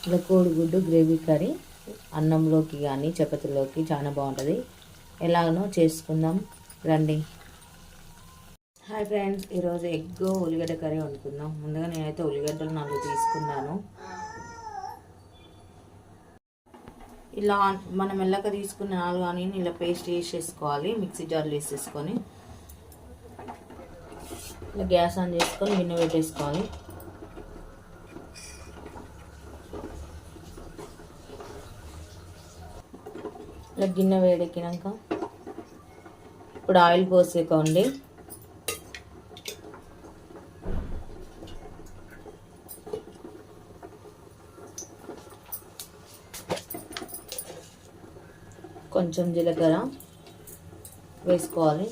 ఇలా కోడిగుడ్డు gravy curry అన్నంలోకి కానీ చపాతీలోకి చాలా బాగుంటుంది. ఎలాగనో చేసుకుందాం రండి. హాయ్ ఫ్రెండ్స్, ఈరోజు ఎగ్ ఉల్లిగడ్డ కర్రీ వండుకుందాం. ముందుగా నేనైతే ఉల్లిగడ్డలు 4 తీసుకున్నాను. ఇలా మనం మెల్లగా తీసుకున్న 4 ఆనియన్ ఇలా పేస్ట్ వేసేసుకోవాలి. మిక్సీ జార్లో వేసేసుకొని ఇలా గ్యాస్ ఆన్ చేసుకొని గిన్నె పెట్టేసుకోవాలి. ఇలా గిన్నె వేడెక్కినాక ఇప్పుడు ఆయిల్ పోసేసుకోండి. కొంచెం జీలకర్ర వేసుకోవాలి.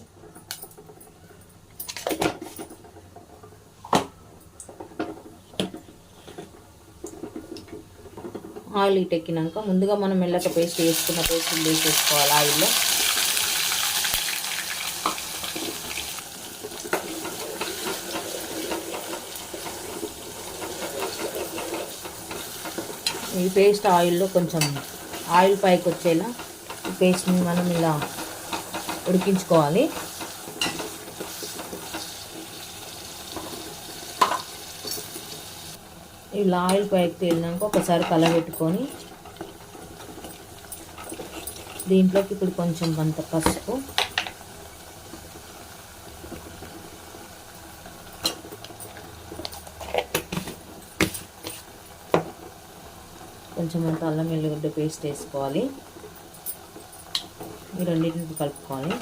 ఆయిల్ ఇటెక్కినాక ముందుగా మనం మెల్లక పేస్ట్ వేసుకున్న పేస్ట్ వేసేసుకోవాలి ఆయిల్లో. ఈ పేస్ట్ ఆయిల్లో కొంచెం ఆయిల్ పైకి వచ్చేలా ఈ పేస్ట్ని మనం ఇలా ఉడికించుకోవాలి. ఇలా ఆయిల్ పైకి తేలినాక ఒకసారి కలబెట్టుకొని దీంట్లోకి ఇప్పుడు కొంచెం అంత పసుపు, కొంచెం అంత అల్లం వెల్లిగడ్డ పేస్ట్ వేసుకోవాలి. ఈ రెండింటిని కలుపుకోవాలి.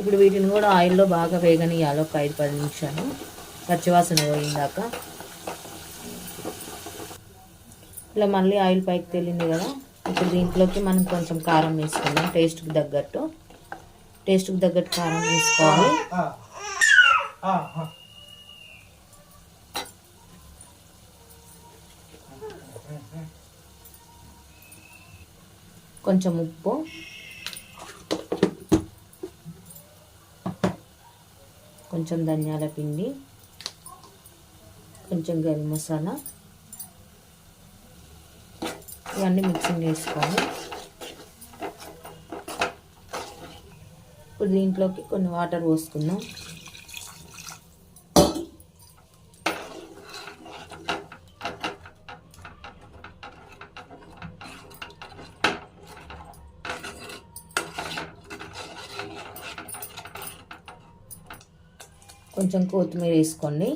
ఇప్పుడు వీటిని కూడా ఆయిల్లో బాగా వేగనియాలి. ఒక 5-10 నిమిషాలు పచ్చివాసన పోయిందాక. ఇలా మళ్ళీ ఆయిల్ పైకి తేలింది కదా, ఇప్పుడు దీంట్లోకి మనం కొంచెం కారం వేసుకుందాం. టేస్ట్కి తగ్గట్టు కారం వేసుకోవాలి. కొంచెం ఉప్పు, కొంచెం ధనియాల పిండి, కొంచెం గరం మసాలా, ఇవన్నీ మిక్సింగ్ వేసుకోవాలి. ఇప్పుడు దీంట్లోకి కొన్ని వాటర్ పోసుకుందాం. కొంచెం కొత్తిమీర వేసుకోండి.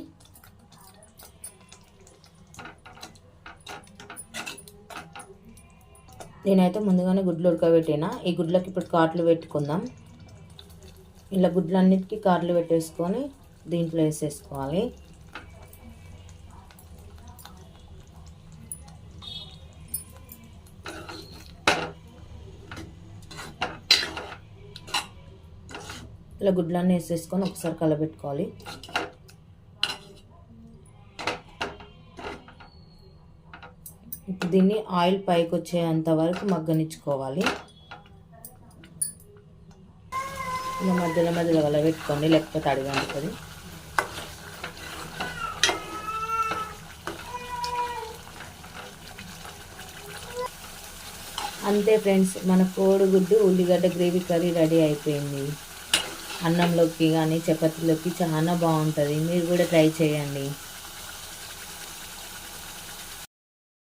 నేనైతే ముందుగానే గుడ్లు ఉడకబెట్టినా. ఈ గుడ్లకి ఇప్పుడు కాట్లు పెట్టుకుందాం. ఇలా గుడ్లన్నిటికీ కాట్లు పెట్టేసుకొని దీంట్లో వేసేసుకోవాలి. ఇలా గుడ్లన్నీ వేసేసుకొని ఒకసారి కలబెట్టుకోవాలి. ఇప్పుడు దీన్ని ఆయిల్ పైకి వచ్చేంత వరకు మగ్గనిచ్చుకోవాలి. ఇలా మధ్యలో కలబెట్టుకోండి, లేకపోతే అడిగా ఉంటుంది. అంతే ఫ్రెండ్స్, మన కోడిగుడ్డు ఉల్లిగడ్డ గ్రేవీ కర్రీ రెడీ అయిపోయింది. అన్నంలోకి కానీ చపాతీలోకి చాలా బాగుంటుంది. మీరు కూడా ట్రై చేయండి.